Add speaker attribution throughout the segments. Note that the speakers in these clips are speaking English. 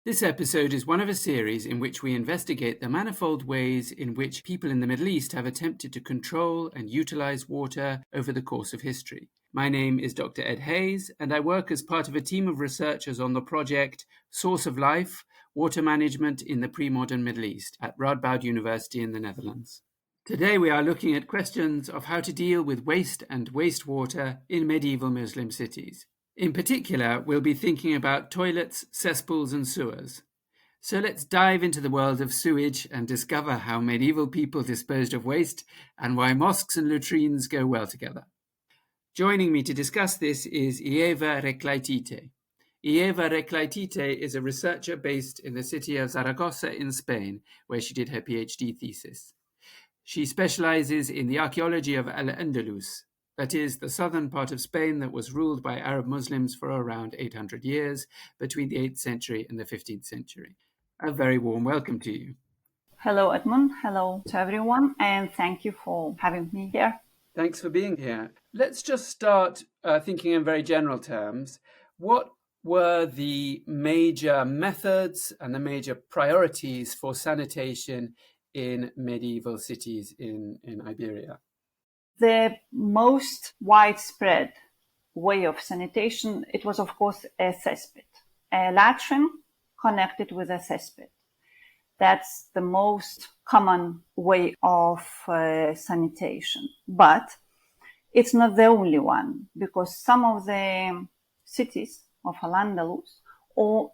Speaker 1: This episode is one of a series in which we investigate the manifold ways in which people in the Middle East have attempted to control and utilize water over the course of history. My name is Dr. Ed Hayes, and I work as part of a team of researchers on the project Source of Life, Water Management in the Pre-Modern Middle East at Radboud University in the Netherlands. Today we are looking at questions of how to deal with waste and wastewater in medieval Muslim cities. In particular, we'll be thinking about toilets, cesspools, and sewers. So let's dive into the world of sewage and discover how medieval people disposed of waste and why mosques and latrines go well together. Joining me to discuss this is Ieva Reklaityte. Ieva Reklaityte is a researcher based in the city of Saragossa in Spain, where she did her PhD thesis. She specializes in the archaeology of Al-Andalus, that is, the southern part of Spain that was ruled by Arab Muslims for around 800 years, between the 8th century and the 15th century. A very warm welcome to you.
Speaker 2: Hello, Edmund. Hello to everyone, and thank you for having me here.
Speaker 1: Thanks for being here. Let's just start thinking in very general terms. What were the major methods and the major priorities for sanitation in medieval cities in Iberia?
Speaker 2: The most widespread way of sanitation, it was, of course, a cesspit, a latrine connected with a cesspit. That's the most common way of sanitation. But it's not the only one, because some of the cities of Al-Andalus, or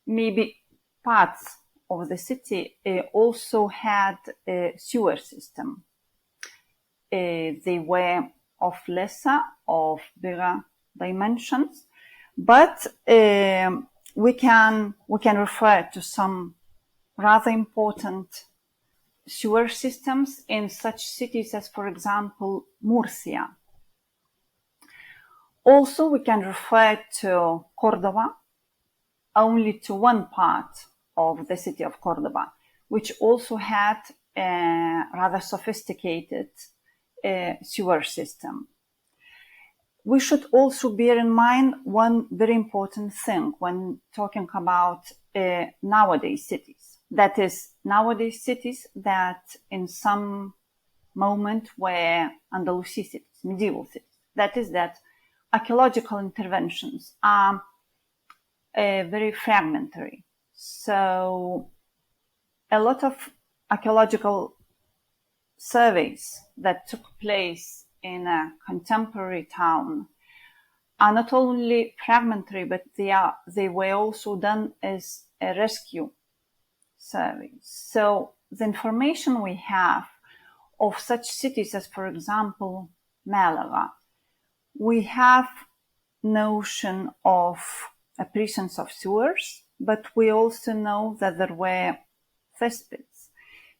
Speaker 2: maybe parts of the city, also had a sewer system. They were of lesser, of bigger dimensions, but we can refer to some rather important sewer systems in such cities as, for example, Murcia. Also, we can refer to Cordoba, only to one part of the city of Cordoba, which also had a rather sophisticated sewer system. We should also bear in mind one very important thing when talking about nowadays cities. That is, nowadays cities that in some moment were Andalusia cities, medieval cities. That is that archaeological interventions are very fragmentary. So a lot of archaeological surveys that took place in a contemporary town are not only fragmentary, but they were also done as a rescue survey. So the information we have of such cities as, for example, Malaga, we have notion of a presence of sewers, but we also know that there were cesspits.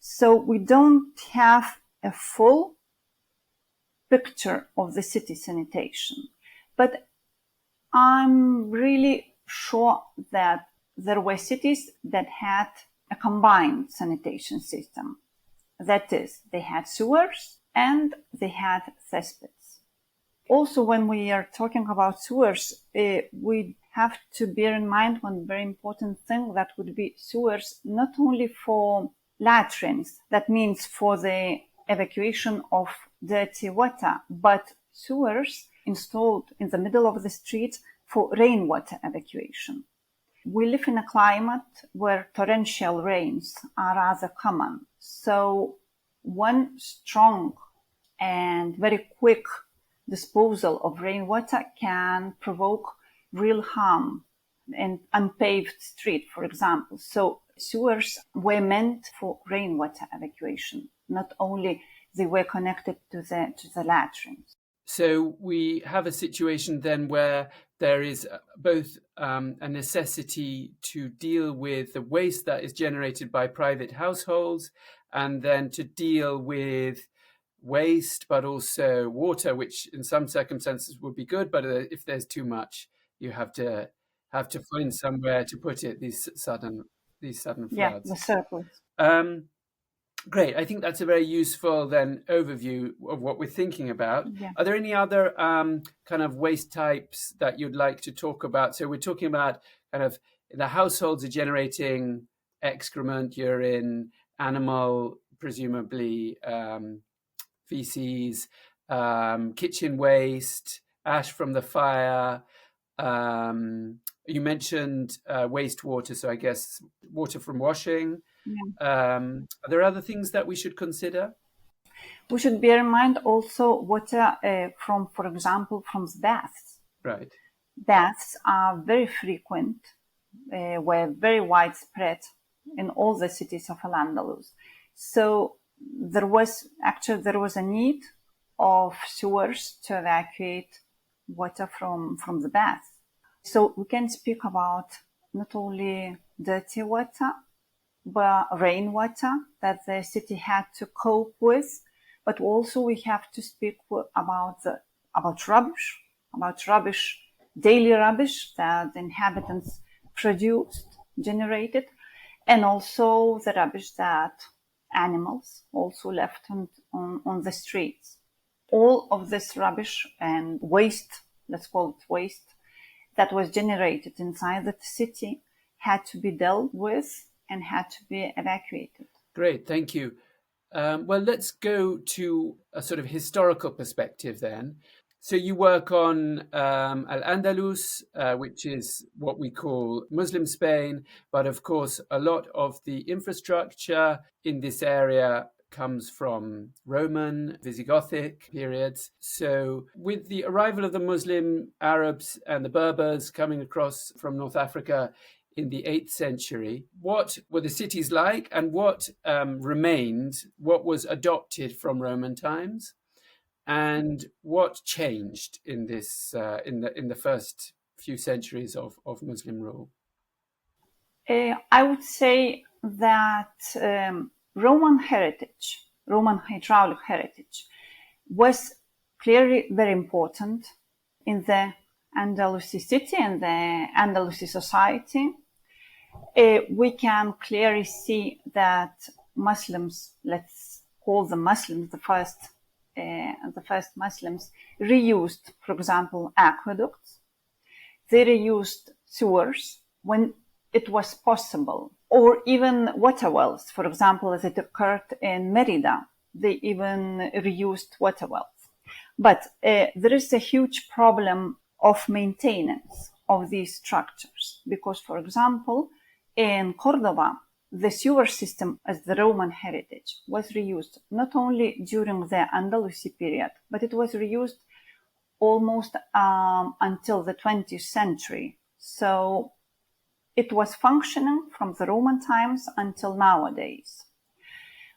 Speaker 2: So we don't have a full picture of the city sanitation. But I'm really sure that there were cities that had a combined sanitation system. That is, they had sewers and they had cesspits. Also, when we are talking about sewers, we have to bear in mind one very important thing, that would be sewers not only for latrines, that means for the evacuation of dirty water, but sewers installed in the middle of the street for rainwater evacuation. We live in a climate where torrential rains are rather common. So one strong and very quick disposal of rainwater can provoke real harm in unpaved street, for example. So sewers were meant for rainwater evacuation, not only they were connected to the latrines.
Speaker 1: So we have a situation then where there is both a necessity to deal with the waste that is generated by private households, and then to deal with waste, but also water, which in some circumstances would be good, but if there's too much, you have to find somewhere to put it. These sudden floods.
Speaker 2: Yeah, the surplus.
Speaker 1: Great. I think that's a very useful then overview of what we're thinking about.
Speaker 2: Yeah.
Speaker 1: Are there any other kind of waste types that you'd like to talk about? So we're talking about kind of the households are generating excrement, urine, animal, presumably feces, kitchen waste, ash from the fire. You mentioned wastewater, so I guess water from washing.
Speaker 2: Yeah.
Speaker 1: Are there other things that we should consider?
Speaker 2: We should bear in mind also water from, for example, from baths.
Speaker 1: Right.
Speaker 2: Baths are very frequent, were very widespread in all the cities of Al-Andalus. So there was a need of sewers to evacuate water from the baths. So we can speak about not only dirty water, but rainwater that the city had to cope with, but also we have to speak about rubbish, daily rubbish that the inhabitants produced, generated, and also the rubbish that animals also left on the streets. All of this rubbish and waste, let's call it waste, that was generated inside the city had to be dealt with and had to be evacuated.
Speaker 1: Great, thank you. Well, let's go to a sort of historical perspective then. So you work on Al-Andalus, which is what we call Muslim Spain, but of course a lot of the infrastructure in this area comes from Roman, Visigothic periods. So with the arrival of the Muslim Arabs and the Berbers coming across from North Africa in the 8th century, what were the cities like, and what remained, what was adopted from Roman times, and what changed in this in the first few centuries of Muslim rule?
Speaker 2: I would say that Roman hydraulic heritage, was clearly very important in the Andalusia city and the Andalusia society. We can clearly see that Muslims, let's call them Muslims, the first Muslims, reused, for example, aqueducts. They reused sewers when it was possible, or even water wells. For example, as it occurred in Merida, they even reused water wells. But there is a huge problem of maintenance of these structures because, for example, in Cordoba, the sewer system as the Roman heritage was reused not only during the Andalusia period, but it was reused almost until the 20th century. So it was functioning from the Roman times until nowadays.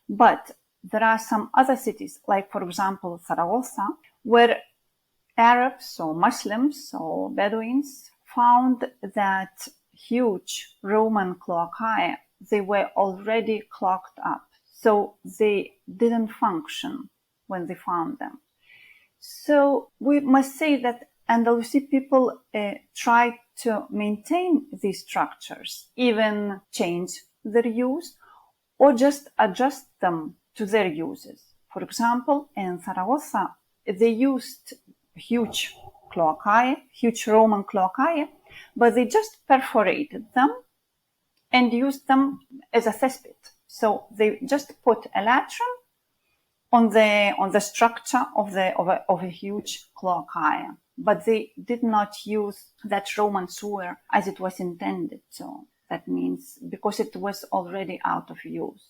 Speaker 2: But there are some other cities, like, for example, Saragossa, where Arabs or Muslims or Bedouins found that huge Roman cloacae, they were already clogged up. So they didn't function when they found them. So we must say that Andalusi people tried to maintain these structures, even change their use or just adjust them to their uses. For example, in Saragossa, they used huge Roman cloacae, but they just perforated them and used them as a cesspit. So they just put a latrine on the structure of a huge cloacae, but they did not use that Roman sewer as it was intended. So that means because it was already out of use.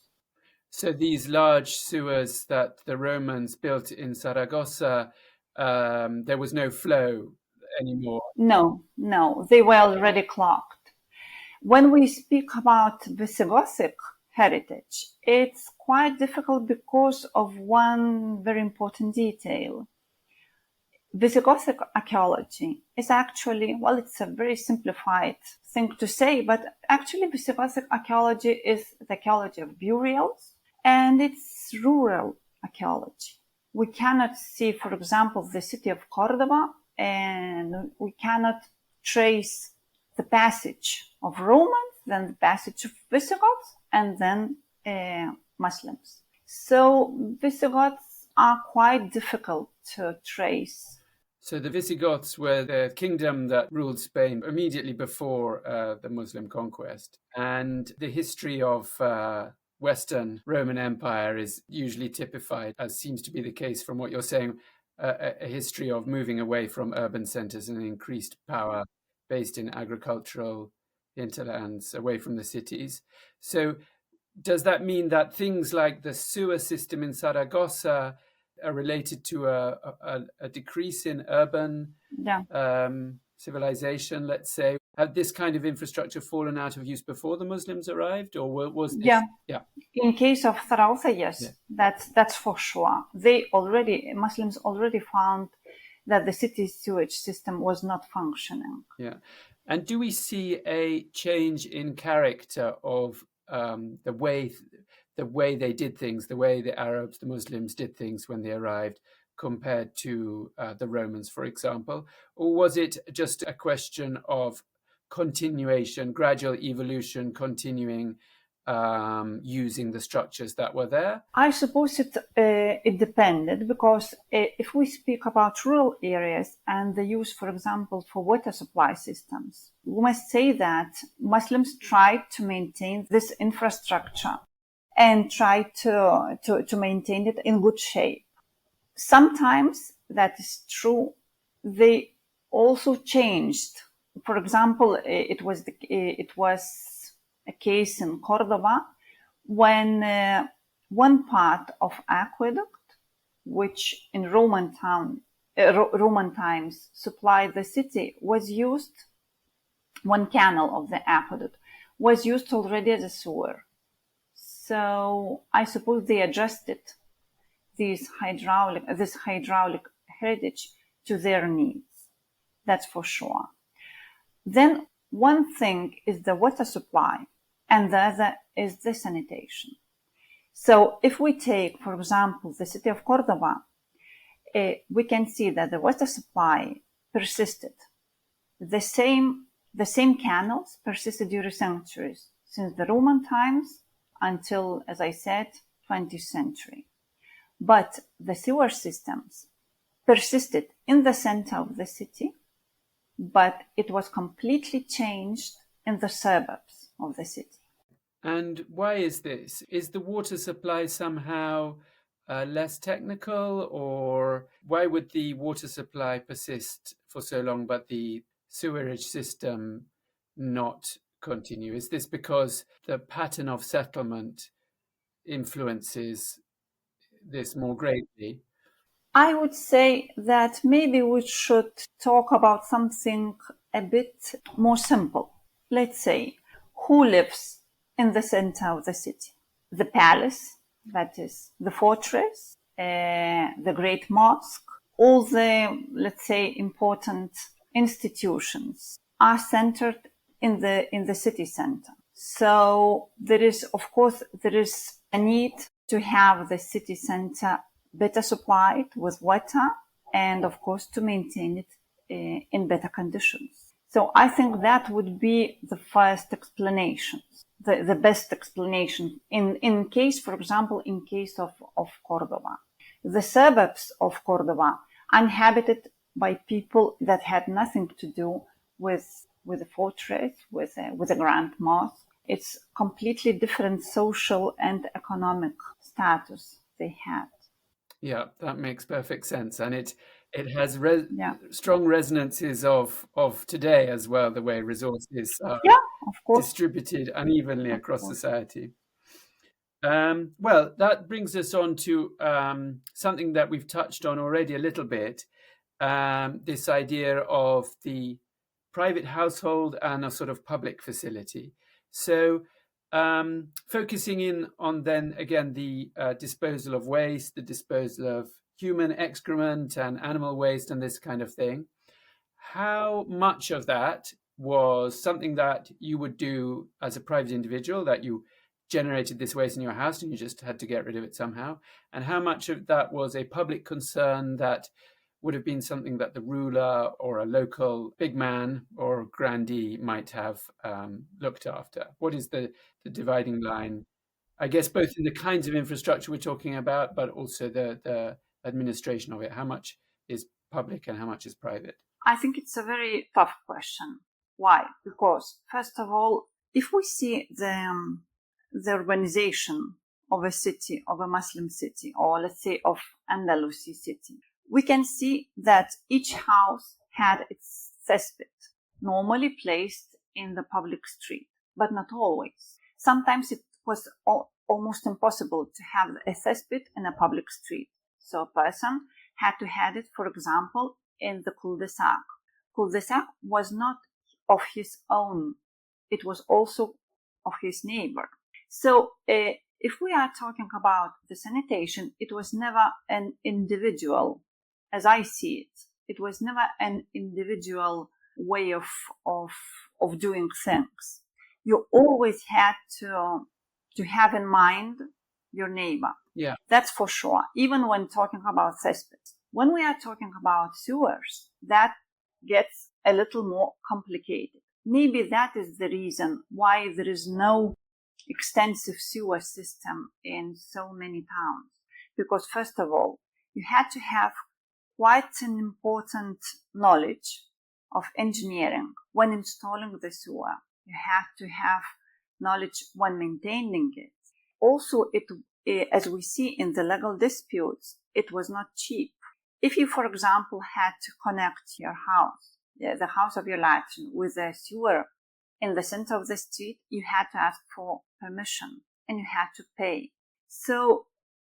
Speaker 1: So these large sewers that the Romans built in Saragossa, there was no flow anymore.
Speaker 2: No, they were already clogged. When we speak about Visigothic heritage, it's quite difficult because of one very important detail. Visigothic archaeology is actually, well, it's a very simplified thing to say, but actually Visigothic archaeology is the archaeology of burials, and it's rural archaeology. We cannot see, for example, the city of Cordoba, and we cannot trace the passage of Romans, then the passage of Visigoths, and then Muslims. So Visigoths are quite difficult to trace.
Speaker 1: So the Visigoths were the kingdom that ruled Spain immediately before the Muslim conquest. And the history of Western Roman Empire is usually typified, as seems to be the case from what you're saying, a history of moving away from urban centers and increased power based in agricultural hinterlands, away from the cities. So does that mean that things like the sewer system in Saragossa are related to a decrease in urban civilization, let's say? Had this kind of infrastructure fallen out of use before the Muslims arrived, or was this?
Speaker 2: Yeah. In case of Saragossa, yes, that's for sure. Muslims already found that the city's sewage system was not functioning.
Speaker 1: Yeah. And do we see a change in character of the way they did things, the way the Arabs, the Muslims did things when they arrived, compared to the Romans, for example? Or was it just a question of continuation, gradual evolution, continuing using the structures that were there?
Speaker 2: I suppose it depended, because if we speak about rural areas and the use, for example, for water supply systems, we must say that Muslims tried to maintain this infrastructure and tried to maintain it in good shape. Sometimes that is true. They also changed. For example, it was a case in Cordoba when one part of aqueduct, which in Roman times supplied the city, was used. One canal of the aqueduct was used already as a sewer. So I suppose they adjusted this hydraulic heritage to their needs. That's for sure. Then one thing is the water supply, and the other is the sanitation. So if we take, for example, the city of Cordoba, we can see that the water supply persisted. The same canals persisted during centuries, since the Roman times until, as I said, 20th century. But the sewer systems persisted in the center of the city, but it was completely changed in the suburbs of the city.
Speaker 1: And why is this? Is the water supply somehow less technical, or why would the water supply persist for so long but the sewerage system not continue? Is this because the pattern of settlement influences this more greatly?
Speaker 2: I would say that maybe we should talk about something a bit more simple. Let's say, who lives in the center of the city? The palace, that is the fortress, the great mosque, all the, let's say, important institutions are centered in the city center. So there is a need to have the city center better supplied with water, and of course to maintain it in better conditions. So I think that would be the first explanation, the best explanation in case, for example, in case of Cordoba. The suburbs of Cordoba, inhabited by people that had nothing to do with the fortress, with a grand mosque. It's completely different social and economic status they had.
Speaker 1: Yeah, that makes perfect sense, and it has strong resonances of today as well, the way resources are distributed unevenly across society. Well, that brings us on to something that we've touched on already a little bit, this idea of the private household and a sort of public facility. So focusing in on then again the disposal of waste, the disposal of human excrement and animal waste and this kind of thing. How much of that was something that you would do as a private individual, that you generated this waste in your house and you just had to get rid of it somehow? And how much of that was a public concern that would have been something that the ruler or a local big man or grandee might have looked after? What is the dividing line, I guess, both in the kinds of infrastructure we're talking about, but also the administration of it? How much is public and how much is private?
Speaker 2: I think it's a very tough question. Why? Because, first of all, if we see the urbanization of a city, of a Muslim city, or let's say of Andalusia city, we can see that each house had its cesspit, normally placed in the public street, but not always. Sometimes it was almost impossible to have a cesspit in a public street. So a person had to have it, for example, in the cul-de-sac. Cul-de-sac was not of his own. It was also of his neighbor. So if we are talking about the sanitation, it was never an individual, as I see it. It was never an individual way of doing things. You always had to have in mind your neighbor.
Speaker 1: Yeah.
Speaker 2: That's for sure. Even when talking about cesspits. When we are talking about sewers, that gets a little more complicated. Maybe that is the reason why there is no extensive sewer system in so many towns. Because first of all, you had to have quite an important knowledge of engineering when installing the sewer. You had to have knowledge when maintaining it. Also, as we see in the legal disputes, it was not cheap. If you, for example, had to connect your house, the house of your latrine, with a sewer in the center of the street, you had to ask for permission and you had to pay. So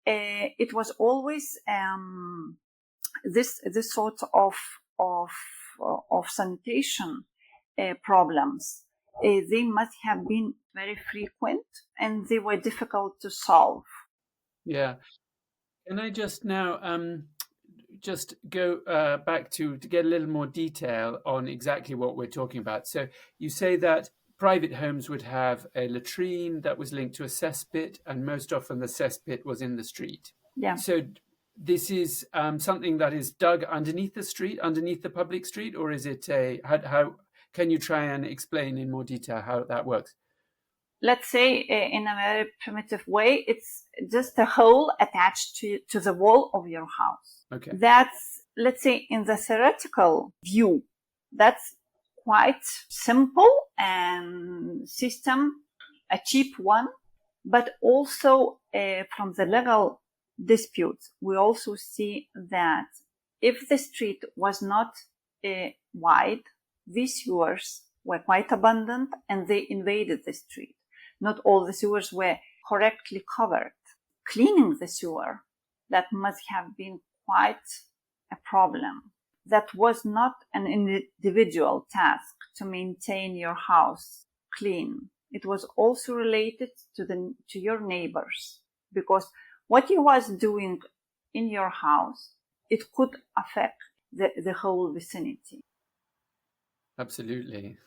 Speaker 2: it was always this sort of sanitation problems. They must have been very frequent and they were difficult to solve.
Speaker 1: Yeah. Can I just now just go back to get a little more detail on exactly what we're talking about? So you say that private homes would have a latrine that was linked to a cesspit, and most often the cesspit was in the street.
Speaker 2: Yeah.
Speaker 1: So this is something that is dug underneath the street, underneath the public street, or is it how can you try and explain in more detail how that works?
Speaker 2: Let's say in a very primitive way, it's just a hole attached to the wall of your house.
Speaker 1: Okay.
Speaker 2: That's, let's say, in the theoretical view, that's quite simple and system, a cheap one. But also from the legal disputes, we also see that if the street was not wide, these sewers were quite abundant and they invaded the street. Not all the sewers were correctly covered. Cleaning the sewer, that must have been quite a problem. That was not an individual task to maintain your house clean. It was also related to your neighbors, because what you was doing in your house, it could affect the whole vicinity.
Speaker 1: Absolutely.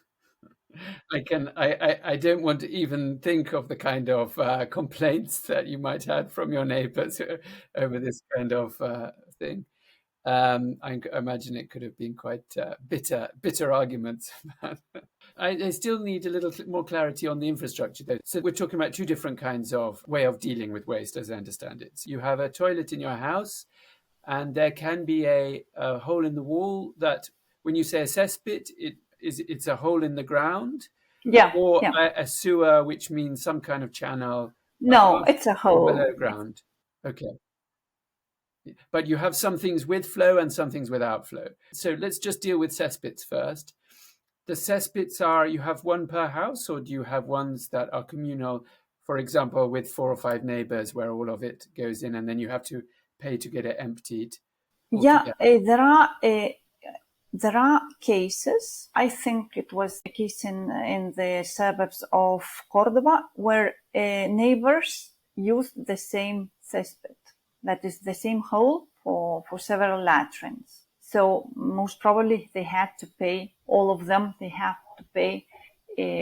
Speaker 1: I don't want to even think of the kind of complaints that you might have from your neighbors over this kind of thing. I imagine it could have been quite bitter arguments. I still need a little more clarity on the infrastructure, though. So we're talking about two different kinds of way of dealing with waste, as I understand it. So you have a toilet in your house, and there can be a hole in the wall that, when you say a cesspit, it's a hole in the ground, or a sewer, which means some kind of channel.
Speaker 2: No, it's a hole
Speaker 1: below ground. Okay. But you have some things with flow and some things without flow. So let's just deal with cesspits first. The cesspits are, you have one per house, or do you have ones that are communal, for example, with 4 or 5 neighbors where all of it goes in and then you have to pay to get it emptied?
Speaker 2: Yeah, there are cases. I think it was a case in the suburbs of Cordoba where neighbors used the same cesspit. That is the same hole for several latrines. So most probably they had to pay, all of them, they have to pay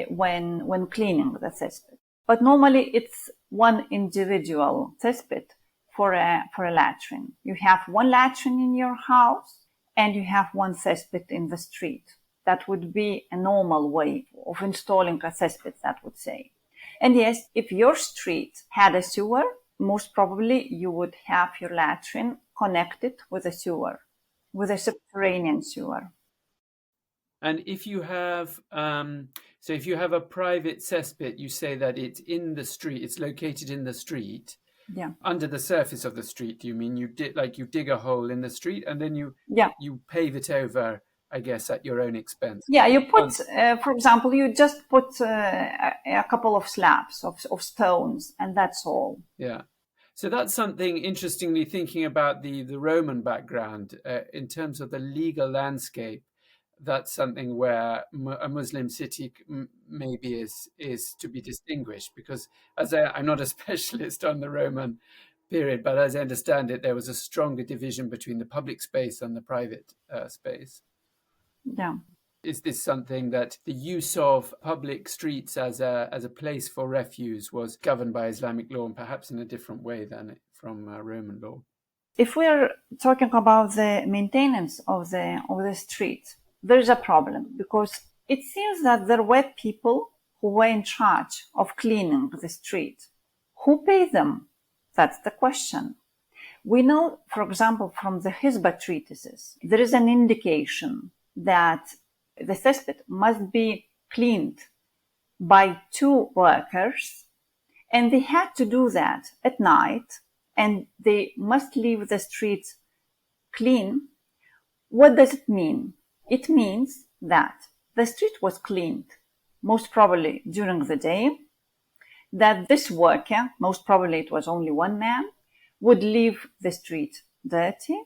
Speaker 2: when cleaning the cesspit. But normally it's one individual cesspit for a latrine. You have one latrine in your house and you have one cesspit in the street. That would be a normal way of installing a cesspit, that would say. And yes, if your street had a sewer, most probably you would have your latrine connected with a sewer. with a subterranean sewer.
Speaker 1: And if you have, if you have a private cesspit, you say that it's in the street, it's located in the street,
Speaker 2: Yeah.
Speaker 1: under the surface of the street. Do you mean you dig a hole in the street and then you pave it over, I guess, at your own expense?
Speaker 2: Yeah, you put, for example, you just put a couple of slabs of stones, and that's all.
Speaker 1: Yeah. So that's something, interestingly, thinking about the Roman background, in terms of the legal landscape. That's something where a Muslim city maybe is to be distinguished, because I'm not a specialist on the Roman period, but as I understand it, there was a stronger division between the public space and the private space.
Speaker 2: Yeah.
Speaker 1: Is this something that the use of public streets as a place for refuse was governed by Islamic law, and perhaps in a different way than from Roman law?
Speaker 2: If we're talking about the maintenance of the street, there is a problem, because it seems that there were people who were in charge of cleaning the street. Who paid them? That's the question. We know, for example, from the Hisba treatises, there is an indication that the cesspit must be cleaned by 2 workers, and they had to do that at night, and they must leave the streets clean. What does it mean? It means that the street was cleaned, most probably during the day, that this worker, most probably it was only one man, would leave the street dirty,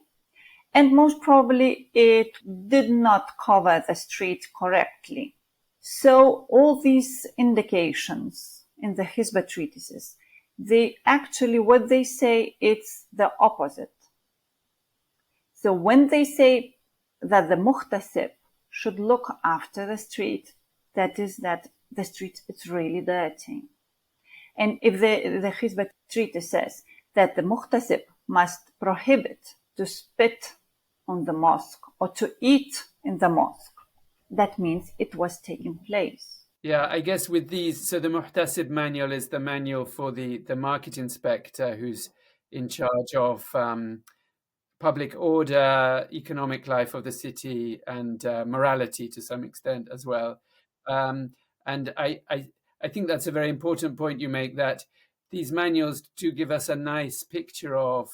Speaker 2: and most probably it did not cover the street correctly. So all these indications in the Hisba treatises, what they say, it's the opposite. So when they say that the muhtasib should look after the street, that is that the street is really dirty. And if the Hisba treatise says that the muhtasib must prohibit to spit on the mosque or to eat in the mosque, that means it was taking place.
Speaker 1: Yeah, I guess with these, so the muhtasib manual is the manual for the market inspector who's in charge of public order, economic life of the city, and morality to some extent as well. And I think that's a very important point you make, that these manuals do give us a nice picture of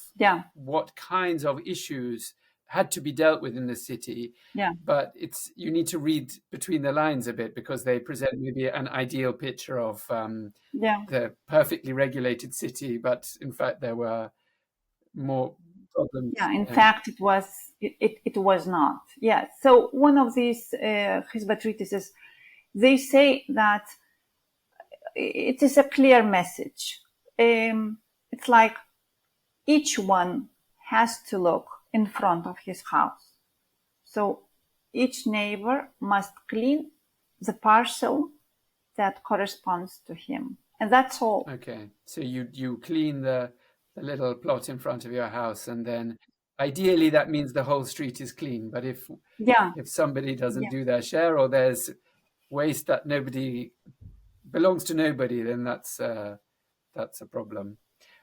Speaker 1: what kinds of issues had to be dealt with in the city.
Speaker 2: Yeah.
Speaker 1: But you need to read between the lines a bit, because they present maybe an ideal picture of the perfectly regulated city, but in fact there were more problems.
Speaker 2: Yeah, in fact it was not. Yeah. So one of these Hisba treatises, they say that it is a clear message. It's like each one has to look in front of his house. So each neighbor must clean the parcel that corresponds to him. And that's all.
Speaker 1: Okay. So you clean the little plot in front of your house, and then ideally that means the whole street is clean. But if somebody doesn't do their share, or there's waste that belongs to nobody, then that's a problem.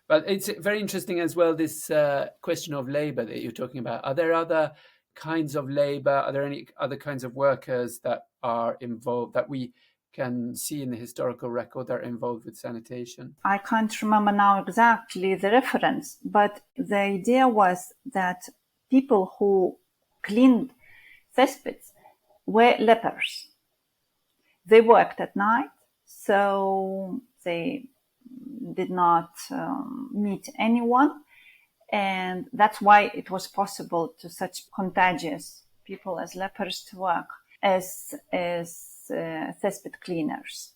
Speaker 1: But it's very interesting as well, this question of labor that you're talking about. Are there other kinds of labor? Are there any other kinds of workers that are involved, that we can see in the historical record, that are involved with sanitation?
Speaker 2: I can't remember now exactly the reference, but the idea was that people who cleaned cesspits were lepers. They worked at night, so they did not meet anyone, and that's why it was possible to such contagious people as lepers to work as cesspit cleaners.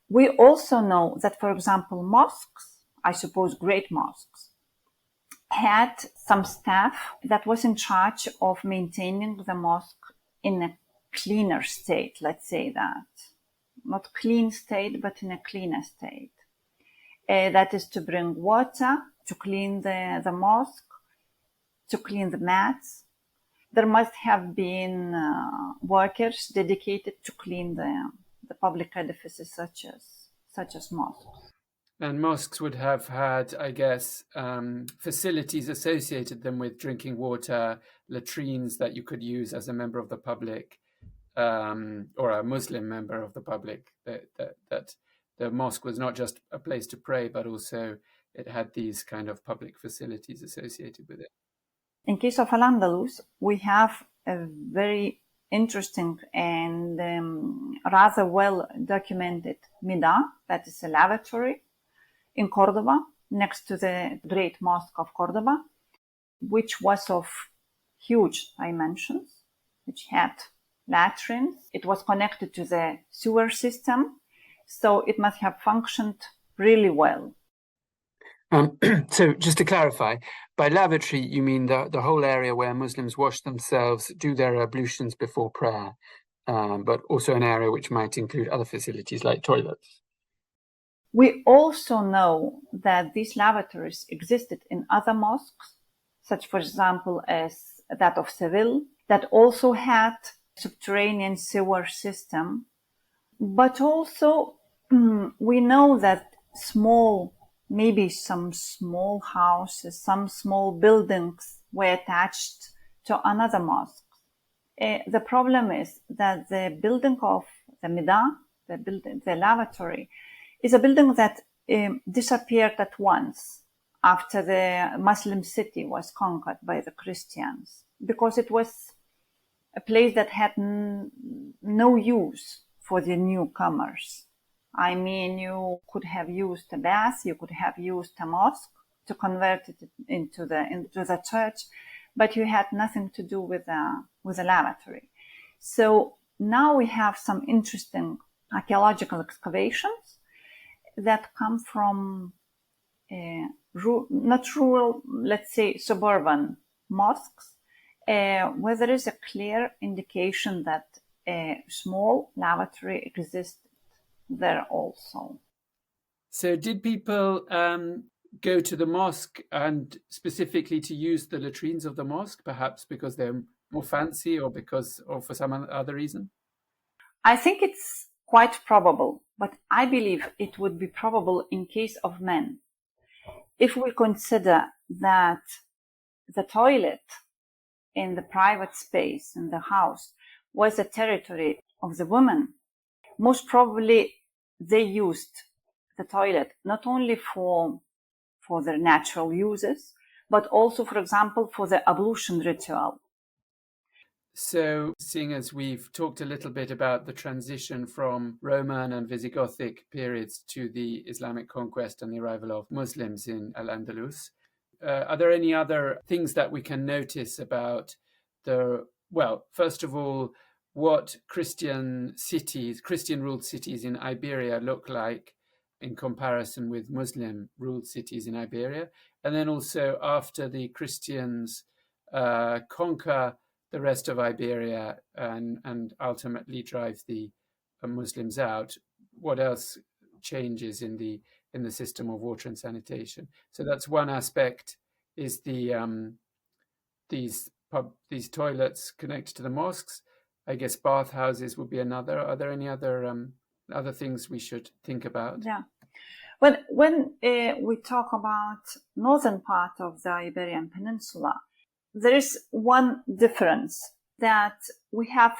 Speaker 2: We also know that, for example, mosques, I suppose great mosques, had some staff that was in charge of maintaining the mosque in a cleaner state, let's say that. Not clean state, but in a cleaner state. That is to bring water, to clean the mosque, to clean the mats. There must have been workers dedicated to clean the public edifices such as mosques.
Speaker 1: And mosques would have had, I guess, facilities associated them with drinking water, latrines that you could use as a member of the public, or a Muslim member of the public. That the mosque was not just a place to pray, but also it had these kind of public facilities associated with it.
Speaker 2: In case of Al-Andalus, we have a very interesting and rather well documented mida, that is a lavatory, in Cordoba, next to the Great Mosque of Cordoba, which was of huge dimensions, which had latrines. It was connected to the sewer system, so it must have functioned really well.
Speaker 1: So just to clarify, by lavatory, you mean the whole area where Muslims wash themselves, do their ablutions before prayer, but also an area which might include other facilities like toilets.
Speaker 2: We also know that these lavatories existed in other mosques, such, for example, as that of Seville, that also had subterranean sewer system. But also, we know that maybe some small houses, some small buildings were attached to another mosque. The problem is that the building of the mida, the lavatory, is a building that disappeared at once after the Muslim city was conquered by the Christians, because it was a place that had no use for the newcomers. I mean, you could have used a bath, you could have used a mosque to convert it into the church, but you had nothing to do with the lavatory. So now we have some interesting archaeological excavations that come from not rural, let's say suburban mosques, where there is a clear indication that a small lavatory existed there also.
Speaker 1: So did people go to the mosque and specifically to use the latrines of the mosque, perhaps because they're more fancy or for some other reason?
Speaker 2: I think it's quite probable, but I believe it would be probable in case of men. If we consider that the toilet in the private space in the house was the territory of the women, most probably they used the toilet not only for their natural uses, but also, for example, for the ablution ritual.
Speaker 1: So, seeing as we've talked a little bit about the transition from Roman and Visigothic periods to the Islamic conquest and the arrival of Muslims in Al-Andalus, are there any other things that we can notice about first of all, what Christian-ruled cities in Iberia look like in comparison with Muslim-ruled cities in Iberia? And then also, after the Christians conquer the rest of Iberia and ultimately drive the Muslims out, what else changes in the system of water and sanitation? So that's one aspect, is these toilets connected to the mosques. I guess bathhouses would be another. Are there any other things we should think about?
Speaker 2: Yeah. When we talk about northern part of the Iberian Peninsula, there is one difference, that we have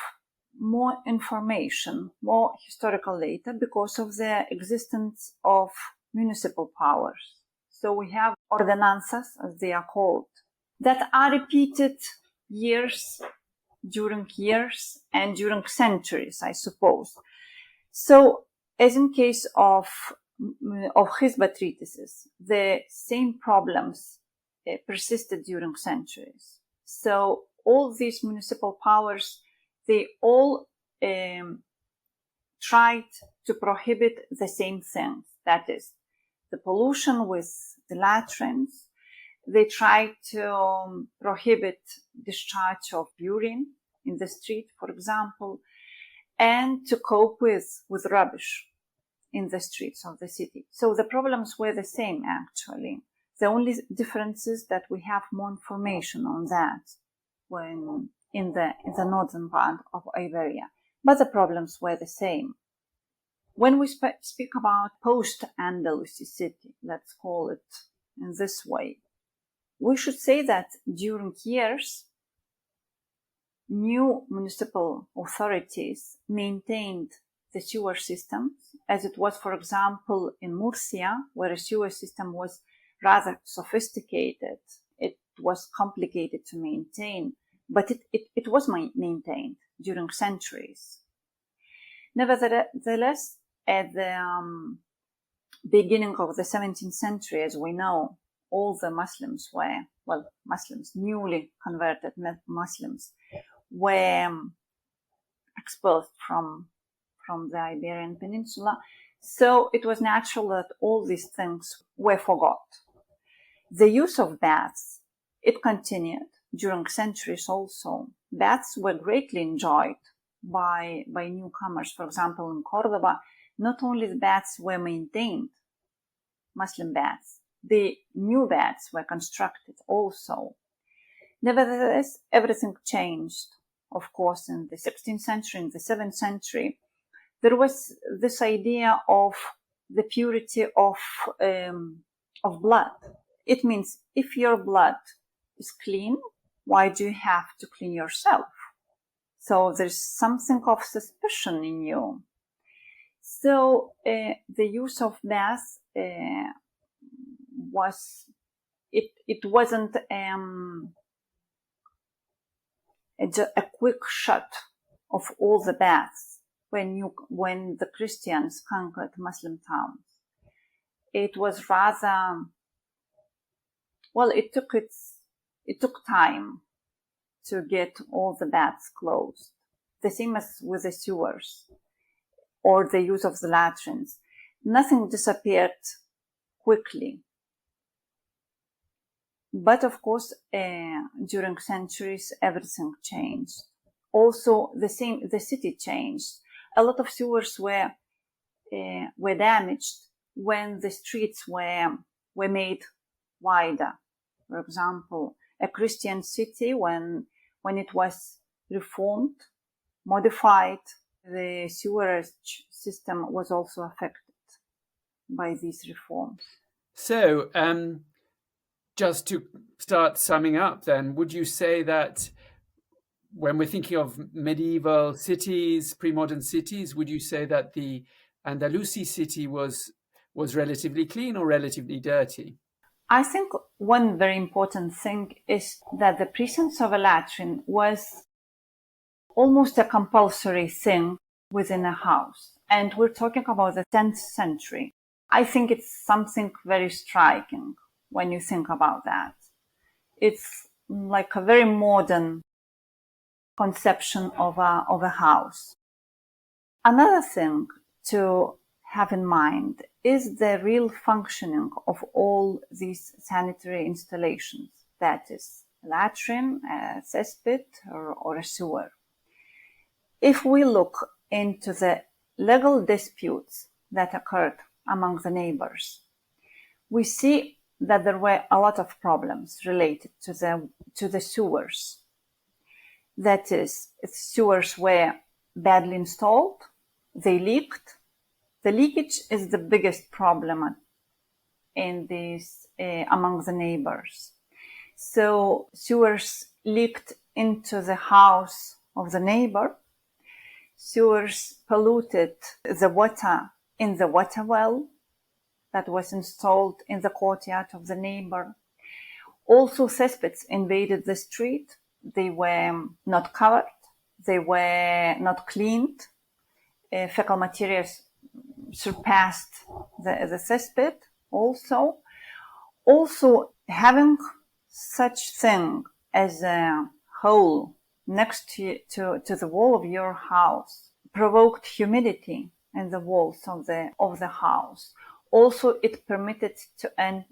Speaker 2: more information, more historical data, because of the existence of municipal powers. So we have ordenanzas, as they are called, that are repeated during years and during centuries, I suppose. So, as in case of Hisba treatises, the same problems persisted during centuries. So all these municipal powers, they all tried to prohibit the same things. That is, the pollution with the latrines. They tried to prohibit discharge of urine in the street, for example, and to cope with rubbish in the streets of the city. So the problems were the same, actually. The only difference is that we have more information on that when in the northern part of Iberia. But the problems were the same. When we speak about post-Andalusia city, let's call it in this way, we should say that during years, new municipal authorities maintained the sewer systems, as it was, for example, in Murcia, where a sewer system was rather sophisticated. It was complicated to maintain, but it was maintained during centuries. Nevertheless, at the beginning of the 17th century, as we know, all the Muslims were, newly converted Muslims, were expelled from the Iberian Peninsula. So it was natural that all these things were forgot. The use of baths, it continued during centuries also. Baths were greatly enjoyed by newcomers. For example, in Cordoba, not only the baths were maintained, Muslim baths, the new baths were constructed also. Nevertheless, everything changed. Of course, in the 16th century, in the 7th century, there was this idea of the purity of blood. It means if your blood is clean, why do you have to clean yourself? So there's something of suspicion in you. So the use of baths wasn't a quick shut of all the baths when the Christians conquered Muslim towns. It was rather, it took time to get all the baths closed. The same as with the sewers or the use of the latrines. Nothing disappeared quickly. But of course, during centuries, everything changed. Also, the city changed. A lot of sewers were damaged when the streets were made wider. For example, a Christian city, when it was reformed, modified, the sewerage system was also affected by these reforms.
Speaker 1: So, just to start summing up then, would you say that when we're thinking of medieval cities, pre-modern cities, would you say that the Andalusi city was relatively clean or relatively dirty?
Speaker 2: I think one very important thing is that the presence of a latrine was almost a compulsory thing within a house. And we're talking about the 10th century. I think it's something very striking when you think about that. It's like a very modern conception of a house. Another thing to have in mind is the real functioning of all these sanitary installations. That is a latrine, a cesspit, or a sewer. If we look into the legal disputes that occurred among the neighbors, we see that there were a lot of problems related to the sewers. That is, sewers were badly installed, they leaked. The leakage is the biggest problem in this among the neighbors. So sewers leaked into the house of the neighbor. Sewers polluted the water in the water well that was installed in the courtyard of the neighbor. Also, cesspits invaded the street. They were not covered. They were not cleaned. Fecal materials surpassed the cesspit also. Also, having such thing as a hole next to the wall of your house provoked humidity in the walls of the house. Also, it permitted the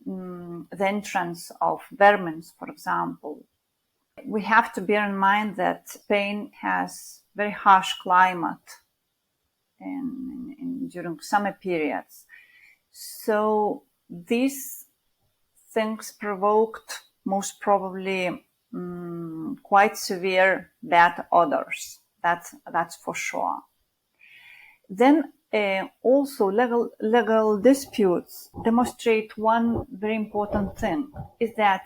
Speaker 2: entrance of vermin, for example. We have to bear in mind that Spain has very harsh climate during summer periods. So these things provoked most probably quite severe bad odors. That's for sure. Then also legal disputes demonstrate one very important thing, is that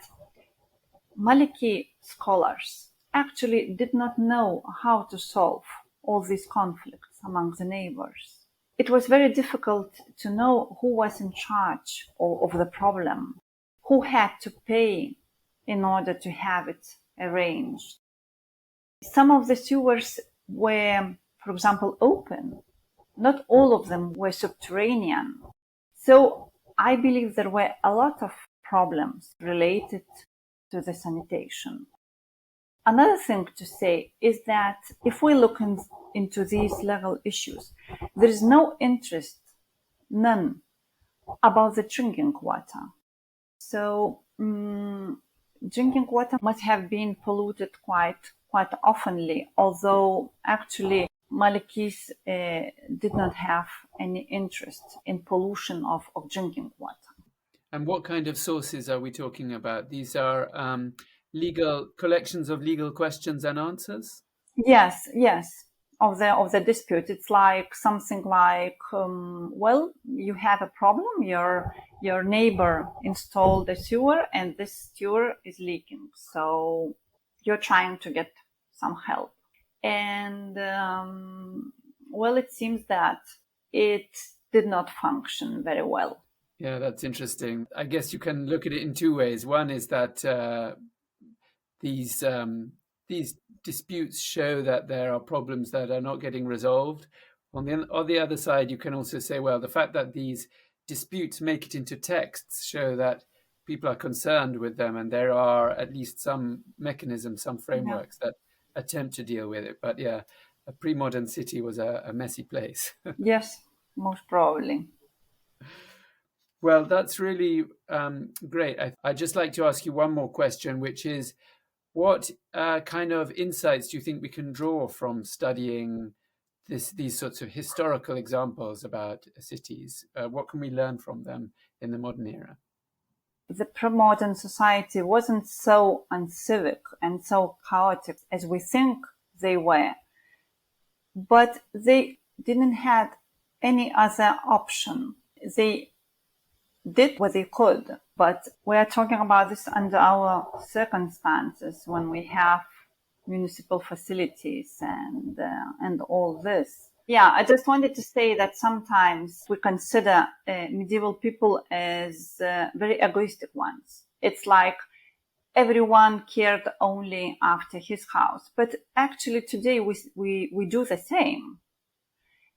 Speaker 2: Maliki scholars actually did not know how to solve all these conflicts among the neighbors. It was very difficult to know who was in charge of the problem, who had to pay in order to have it arranged. Some of the sewers were, for example, open. Not all of them were subterranean. So I believe there were a lot of problems related to the sanitation. Another thing to say is that if we look into these legal issues, there is no interest, none, about the drinking water. So drinking water must have been polluted quite oftenly, although actually Malikis did not have any interest in pollution of drinking water.
Speaker 1: And what kind of sources are we talking about? These are legal collections of legal questions and answers?
Speaker 2: Yes, of the dispute. It's like something like, well, you have a problem. Your neighbor installed a sewer, and this sewer is leaking. So you're trying to get some help. And well, it seems that it did not function very well.
Speaker 1: Yeah, that's interesting. I guess you can look at it in two ways. One is that these disputes show that there are problems that are not getting resolved. On the other side, you can also say, well, the fact that these disputes make it into texts show that people are concerned with them, and there are at least some mechanisms, some frameworks that attempt to deal with it. But yeah, a pre-modern city was a messy place.
Speaker 2: Yes, most probably.
Speaker 1: Well, that's really great. I'd just like to ask you one more question, which is, what kind of insights do you think we can draw from studying these sorts of historical examples about cities? What can we learn from them in the modern era?
Speaker 2: The pre-modern society wasn't so uncivic and so chaotic as we think they were, but they didn't have any other option. They did what they could, but we are talking about this under our circumstances when we have municipal facilities and all this. Yeah, I just wanted to say that sometimes we consider medieval people as very egoistic ones. It's like everyone cared only after his house, but actually today we do the same.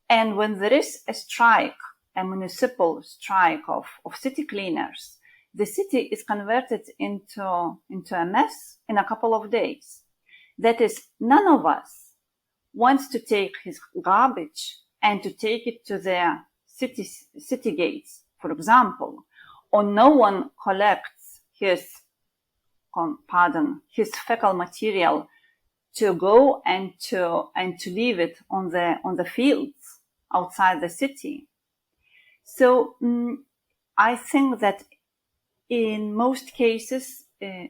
Speaker 2: And when there is a strike, a municipal strike of city cleaners, the city is converted into a mess in a couple of days. That is, none of us wants to take his garbage and to take it to the city gates, for example, or no one collects his fecal material to go and to leave it on the fields outside the city. So I think that in most cases,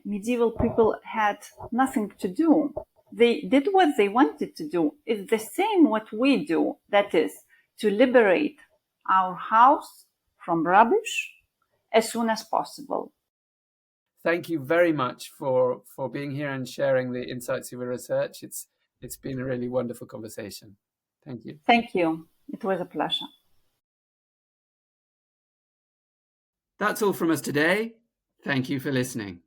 Speaker 2: medieval people had nothing to do. They did what they wanted to do. It's the same what we do, that is, to liberate our house from rubbish as soon as possible.
Speaker 1: Thank you very much for being here and sharing the insights of your research. It's been a really wonderful conversation. Thank you.
Speaker 2: Thank you. It was a pleasure.
Speaker 1: That's all from us today. Thank you for listening.